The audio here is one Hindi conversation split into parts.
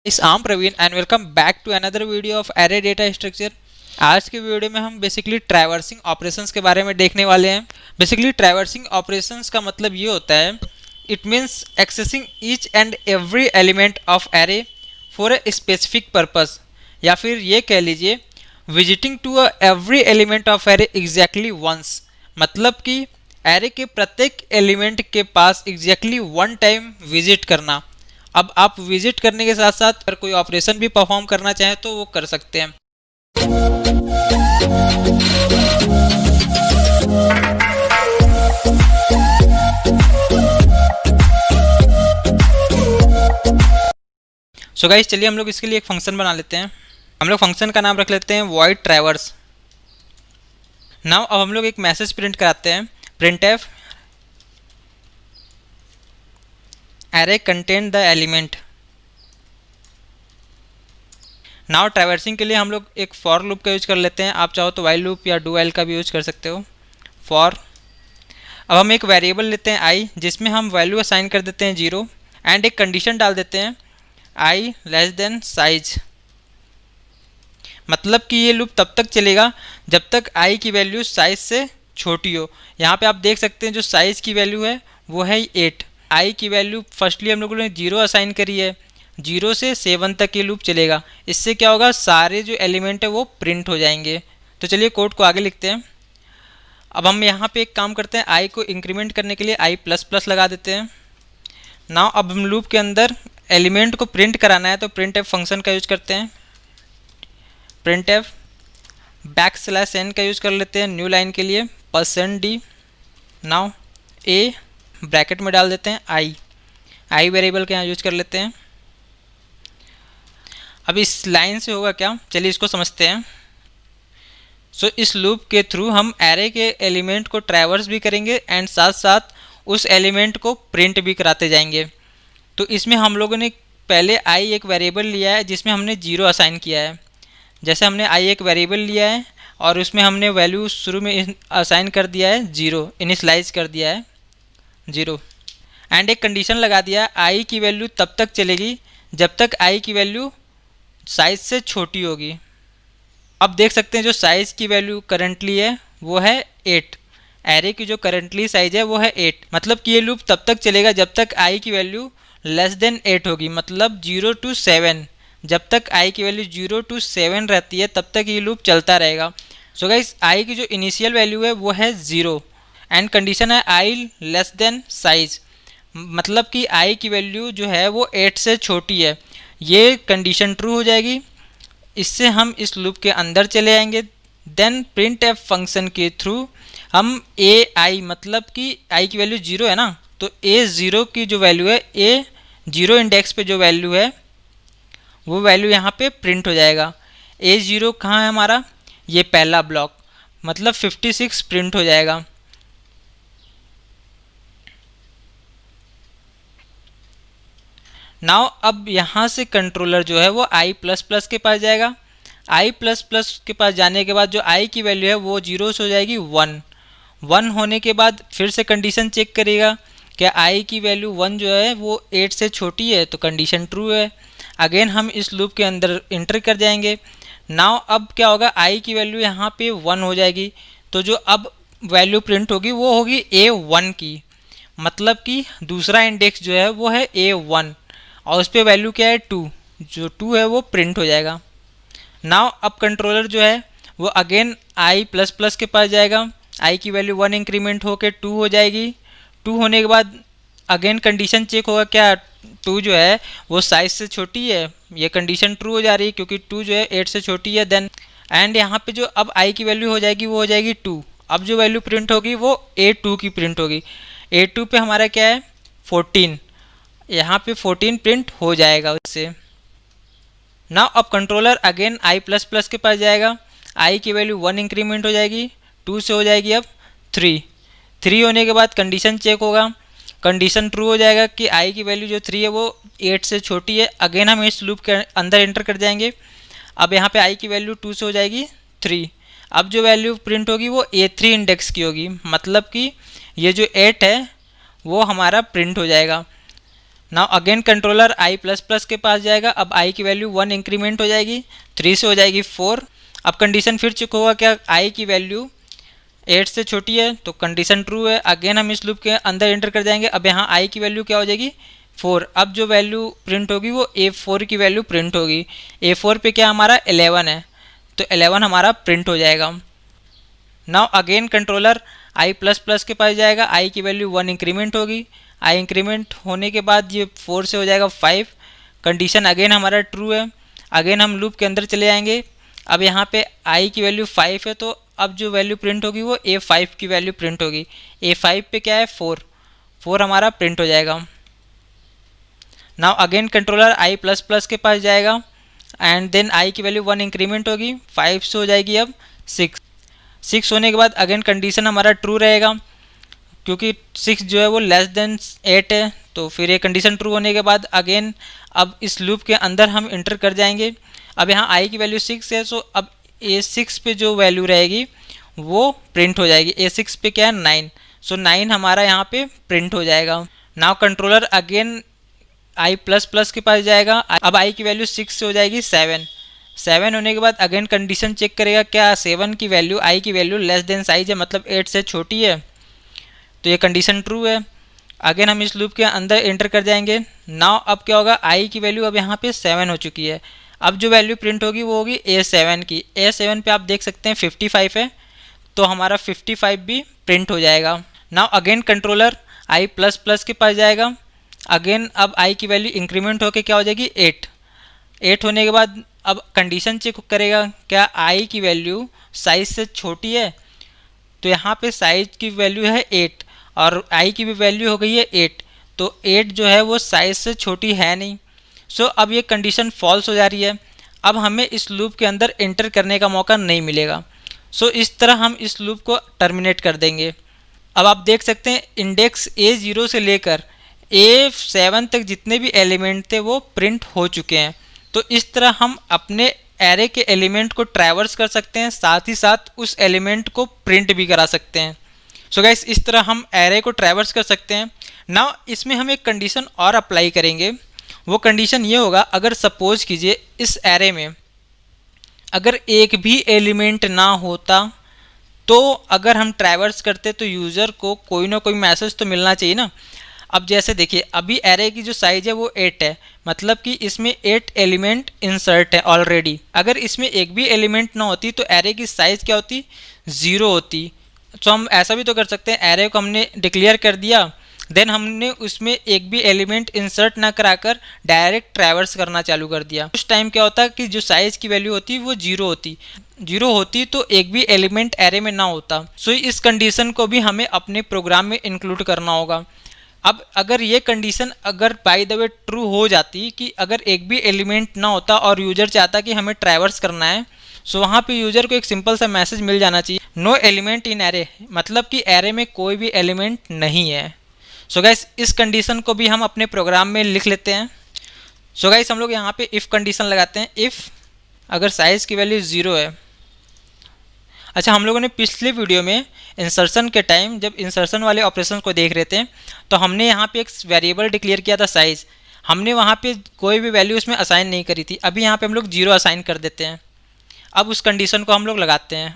I'm Praveen and welcome back to another video of Array Data Structure। आज के वीडियो में हम बेसिकली ट्रैवर्सिंग ऑपरेशंस के बारे में देखने वाले हैं। बेसिकली ट्रैवर्सिंग ऑपरेशंस का मतलब ये होता है, it means accessing each and every element of array for a specific purpose, या फिर ये कह लीजिए visiting to every element of array exactly once. मतलब कि एरे के प्रत्येक एलिमेंट के पास एग्जैक्टली वन टाइम विजिट करना। अब आप विजिट करने के साथ साथ अगर कोई ऑपरेशन भी परफॉर्म करना चाहें तो वो कर सकते हैं। सो गाइस, चलिए हम लोग इसके लिए एक फंक्शन बना लेते हैं। हम लोग फंक्शन का नाम रख लेते हैं वॉइड ट्रैवर्स। नाउ अब हम लोग एक मैसेज प्रिंट कराते हैं, printf array contain the element। Now traversing के लिए हम लोग एक फॉर लूप का यूज कर लेते हैं। आप चाहो तो वाइल लूप या डू वाइल का भी यूज कर सकते हो। फॉर, अब हम एक वेरिएबल लेते हैं आई, जिसमें हम वैल्यू असाइन कर देते हैं 0 एंड एक कंडीशन डाल देते हैं आई लेस देन साइज। मतलब कि ये लूप तब तक चलेगा जब तक आई की वैल्यू साइज से छोटी हो। यहाँ पे आप देख सकते हैं जो साइज की वैल्यू है वो है 8। आई की वैल्यू फर्स्टली हम लोगों ने 0 असाइन करी है, 0 से 7 तक ये लूप चलेगा। इससे क्या होगा, सारे जो एलिमेंट है वो प्रिंट हो जाएंगे। तो चलिए कोड को आगे लिखते हैं। अब हम यहाँ पे एक काम करते हैं, आई को इंक्रीमेंट करने के लिए आई प्लस प्लस लगा देते हैं। नाउ अब हम लूप के अंदर एलिमेंट को प्रिंट कराना है तो प्रिंट एफ फंक्शन का यूज करते हैं। प्रिंट एफ \n का यूज कर लेते हैं न्यू लाइन के लिए, %d। नाउ ए ब्रैकेट में डाल देते हैं आई वेरिएबल का यहाँ यूज कर लेते हैं। अब इस लाइन से होगा क्या, चलिए इसको समझते हैं। सो इस लूप के थ्रू हम एरे के एलिमेंट को ट्रैवर्स भी करेंगे एंड साथ साथ उस एलिमेंट को प्रिंट भी कराते जाएंगे। तो इसमें हम लोगों ने पहले आई एक वेरिएबल लिया है जिसमें हमने 0 असाइन किया है। जैसे हमने आई एक वेरिएबल लिया है और उसमें हमने वैल्यू शुरू में असाइन कर दिया है 0, इनिशलाइज कर दिया है 0 एंड एक कंडीशन लगा दिया, आई की वैल्यू तब तक चलेगी जब तक आई की वैल्यू साइज से छोटी होगी। अब देख सकते हैं जो साइज़ की वैल्यू करंटली है वो है 8। एरे की जो करंटली साइज है वो है 8। मतलब कि ये लूप तब तक चलेगा जब तक आई की वैल्यू लेस देन 8 होगी, मतलब 0 to 7। जब तक आई की वैल्यू 0 to 7 रहती है तब तक ये लूप चलता रहेगा। सो गाइस, आई की जो इनिशियल वैल्यू है वो है 0 एंड कंडीशन है आई लेस देन साइज। मतलब कि आई की वैल्यू जो है वो 8 से छोटी है। ये कंडीशन ट्रू हो जाएगी। इससे हम इस लूप के अंदर चले आएंगे। देन प्रिंट एफ फंक्शन के थ्रू हम ए आई, मतलब कि आई की वैल्यू 0 है ना, तो ए 0 की जो वैल्यू है, ए 0 इंडेक्स पे जो वैल्यू है वो वैल्यू यहाँ पे प्रिंट हो जाएगा। ए 0 कहाँ है हमारा, ये पहला ब्लॉक, मतलब 56 प्रिंट हो जाएगा। नाउ अब यहाँ से कंट्रोलर जो है वो आई प्लस प्लस के पास जाएगा। आई प्लस प्लस के पास जाने के बाद जो आई की वैल्यू है वो 0 से हो जाएगी 1 होने के बाद फिर से कंडीशन चेक करेगा क्या आई की वैल्यू 1 जो है वो 8 से छोटी है, तो कंडीशन ट्रू है। अगेन हम इस लूप के अंदर इंटर कर जाएंगे। नाउ अब क्या होगा, आई की वैल्यू यहाँ पे 1 हो जाएगी, तो जो अब वैल्यू प्रिंट होगी वो होगी A1 की। मतलब कि दूसरा इंडेक्स जो है वो है A1 और उस पर वैल्यू क्या है 2, जो 2 है वो प्रिंट हो जाएगा। नाउ अब कंट्रोलर जो है वो अगेन आई प्लस प्लस के पास जाएगा। आई की वैल्यू 1 इंक्रीमेंट होकर 2 हो जाएगी। 2 होने के बाद अगेन कंडीशन चेक होगा क्या 2 जो है वो साइज से छोटी है, ये कंडीशन ट्रू हो जा रही है क्योंकि 2 जो है 8 से छोटी है। देन एंड यहाँ पे जो अब आई की वैल्यू हो जाएगी वो हो जाएगी 2। अब जो वैल्यू प्रिंट होगी वो A2 की प्रिंट होगी। A2 पे हमारा क्या है 14, यहाँ पे 14 प्रिंट हो जाएगा उससे। नाउ अब controller again I plus plus के पास जाएगा। आई की वैल्यू 1 इंक्रीमेंट हो जाएगी, 2 से हो जाएगी अब 3 होने के बाद कंडीशन चेक होगा। कंडीशन ट्रू हो जाएगा कि आई की वैल्यू जो 3 है वो 8 से छोटी है। अगेन हम इस लूप के अंदर एंटर कर जाएंगे। अब यहाँ पे आई की वैल्यू 2 से हो जाएगी 3। अब जो वैल्यू प्रिंट होगी वो A3 इंडेक्स की होगी, मतलब कि ये जो 8 है वो हमारा प्रिंट हो जाएगा। नाउ अगेन कंट्रोलर आई प्लस प्लस के पास जाएगा। अब आई की वैल्यू 1 इंक्रीमेंट हो जाएगी, 3 से हो जाएगी 4। अब कंडीशन फिर चेक होगा, क्या आई की वैल्यू 8 से छोटी है, तो कंडीशन ट्रू है। अगेन हम इस लूप के अंदर एंटर कर जाएंगे। अब यहाँ आई की वैल्यू क्या हो जाएगी 4। अब जो वैल्यू प्रिंट होगी वो A4 की वैल्यू प्रिंट होगी। A4 पे क्या हमारा 11 है, तो 11 हमारा प्रिंट हो जाएगा। नाउ अगेन कंट्रोलर आई प्लस प्लस के पास जाएगा। आई की वैल्यू 1 इंक्रीमेंट होगी। आई इंक्रीमेंट होने के बाद ये 4 से हो जाएगा 5। कंडीशन अगेन हमारा ट्रू है। अगेन हम लूप के अंदर चले जाएंगे। अब यहाँ पे आई की वैल्यू 5 है, तो अब जो वैल्यू प्रिंट होगी वो A5 की वैल्यू प्रिंट होगी। A5 पे क्या है 4 हमारा प्रिंट हो जाएगा। नाउ अगेन कंट्रोलर आई प्लस प्लस के पास जाएगा एंड देन आई की वैल्यू 1 इंक्रीमेंट होगी, 5 से हो जाएगी अब 6 होने के बाद अगेन कंडीशन हमारा ट्रू रहेगा, क्योंकि 6 जो है वो लेस देन 8 है। तो फिर ये कंडीशन ट्रू होने के बाद अगेन अब इस लूप के अंदर हम इंटर कर जाएंगे। अब यहाँ आई की वैल्यू 6 है, सो अब A6 पे जो वैल्यू रहेगी वो प्रिंट हो जाएगी। A6 पे क्या है 9, सो 9 हमारा यहाँ पे प्रिंट हो जाएगा। Now controller again I plus plus के पास जाएगा। अब आई की वैल्यू 6 से हो जाएगी 7 होने के बाद अगेन कंडीशन चेक करेगा, क्या 7 की वैल्यू आई की वैल्यू लेस देन साइज है, मतलब 8 से छोटी है, तो ये कंडीशन ट्रू है। अगेन हम इस लूप के अंदर एंटर कर जाएंगे। नाउ अब क्या होगा, आई की वैल्यू अब यहाँ पे 7 हो चुकी है। अब जो वैल्यू प्रिंट होगी वो होगी A7 की। A7 पे आप देख सकते हैं 55 है, तो हमारा 55 भी प्रिंट हो जाएगा। नाउ अगेन कंट्रोलर आई प्लस प्लस के पास जाएगा। अगेन अब आई की वैल्यू इंक्रीमेंट होकर क्या हो जाएगी 8 होने के बाद अब कंडीशन चेक करेगा, क्या आई की वैल्यू साइज से छोटी है, तो यहाँ पे साइज की वैल्यू है 8 और आई की भी वैल्यू हो गई है 8, तो 8 जो है वो साइज से छोटी है नहीं। सो अब ये कंडीशन फॉल्स हो जा रही है। अब हमें इस लूप के अंदर एंटर करने का मौका नहीं मिलेगा। सो इस तरह हम इस लूप को टर्मिनेट कर देंगे। अब आप देख सकते हैं इंडेक्स A0 से लेकर A7 तक जितने भी एलिमेंट थे वो प्रिंट हो चुके हैं। तो इस तरह हम अपने एरे के एलिमेंट को ट्रैवर्स कर सकते हैं, साथ ही साथ उस एलिमेंट को प्रिंट भी करा सकते हैं। सो गाइस, इस तरह हम एरे को ट्रैवर्स कर सकते हैं। नाउ इसमें हम एक कंडीशन और अप्लाई करेंगे। वो कंडीशन ये होगा, अगर सपोज कीजिए इस एरे में अगर एक भी एलिमेंट ना होता, तो अगर हम ट्रैवर्स करते तो यूज़र को कोई ना कोई मैसेज तो मिलना चाहिए ना। अब जैसे देखिए, अभी एरे की जो साइज है वो 8 है, मतलब कि इसमें 8 एलिमेंट इंसर्ट है ऑलरेडी। अगर इसमें एक भी एलिमेंट ना होती तो एरे की साइज़ क्या होती 0 होती। तो हम ऐसा भी तो कर सकते हैं, एरे को हमने डिक्लेयर कर दिया, देन हमने उसमें एक भी एलिमेंट इंसर्ट ना कराकर डायरेक्ट ट्रैवर्स करना चालू कर दिया। उस टाइम क्या होता कि जो साइज़ की वैल्यू होती वो 0 होती तो एक भी एलिमेंट एरे में ना होता। सो इस कंडीशन को भी हमें अपने प्रोग्राम में इंक्लूड करना होगा। अब अगर ये कंडीशन अगर बाय द वे ट्रू हो जाती कि अगर एक भी एलिमेंट ना होता और यूजर चाहता कि हमें ट्रैवर्स करना है, सो वहाँ पे यूजर को एक सिंपल सा मैसेज मिल जाना चाहिए, नो एलिमेंट इन एरे, मतलब कि एरे में कोई भी एलिमेंट नहीं है। सो गाइस, इस कंडीशन को भी हम अपने प्रोग्राम में लिख लेते हैं। सो गाइस, हम लोग यहाँ पे इफ़ कंडीशन लगाते हैं। इफ़ अगर साइज़ की वैल्यू 0 है। अच्छा, हम लोगों ने पिछले वीडियो में इंसर्शन के टाइम जब इंसर्शन वाले ऑपरेशन को देख रहे थे, तो हमने यहाँ पे एक वेरिएबल डिक्लेयर किया था साइज़। हमने वहाँ पे कोई भी वैल्यू उसमें असाइन नहीं करी थी। अभी यहाँ पे हम लोग 0 असाइन कर देते हैं। अब उस कंडीशन को हम लोग लगाते हैं।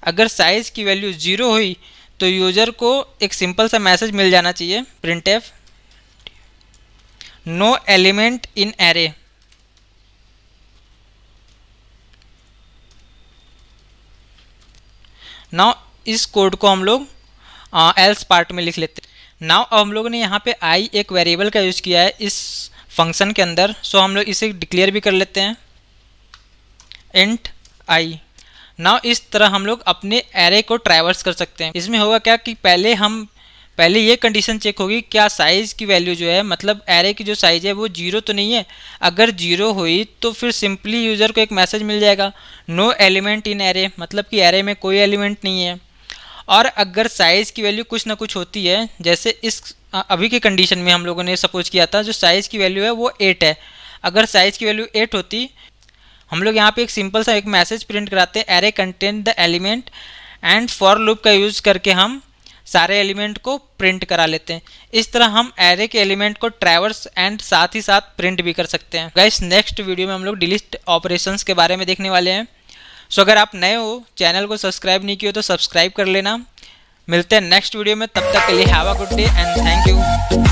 अगर साइज़ की वैल्यू 0 हुई तो यूज़र को एक सिंपल सा मैसेज मिल जाना चाहिए, printf no element in array. Now इस कोड को हम लोग एल्स पार्ट में लिख लेते हैं। नाउ अब हम लोगों ने यहाँ पे आई एक वेरिएबल का यूज़ किया है इस फंक्शन के अंदर, सो हम लोग इसे डिक्लेयर भी कर लेते हैं, इंट आई। नाउ इस तरह हम लोग अपने एरे को ट्रैवर्स कर सकते हैं। इसमें होगा क्या कि पहले ये कंडीशन चेक होगी, क्या साइज़ की वैल्यू जो है, मतलब एरे की जो साइज़ है वो 0 तो नहीं है। अगर 0 हुई तो फिर सिंपली यूज़र को एक मैसेज मिल जाएगा, नो एलिमेंट इन एरे, मतलब कि एरे में कोई एलिमेंट नहीं है। और अगर साइज़ की वैल्यू कुछ ना कुछ होती है, जैसे इस अभी के कंडीशन में हम लोगों ने सपोज किया था जो साइज़ की वैल्यू है वो 8 है। अगर साइज़ की वैल्यू 8 होती, हम लोग यहाँ पे एक सिंपल सा एक मैसेज प्रिंट कराते हैं, array contain the element, and for loop का यूज़ करके हम सारे एलिमेंट को प्रिंट करा लेते हैं। इस तरह हम एरे के एलिमेंट को ट्रैवर्स एंड साथ ही साथ प्रिंट भी कर सकते हैं। गाइस नेक्स्ट वीडियो में हम लोग डिलीट ऑपरेशंस के बारे में देखने वाले हैं। सो अगर आप नए हो, चैनल को सब्सक्राइब नहीं किए हो तो सब्सक्राइब कर लेना। मिलते हैं नेक्स्ट वीडियो में, तब तक के लिए have a good day and thank you.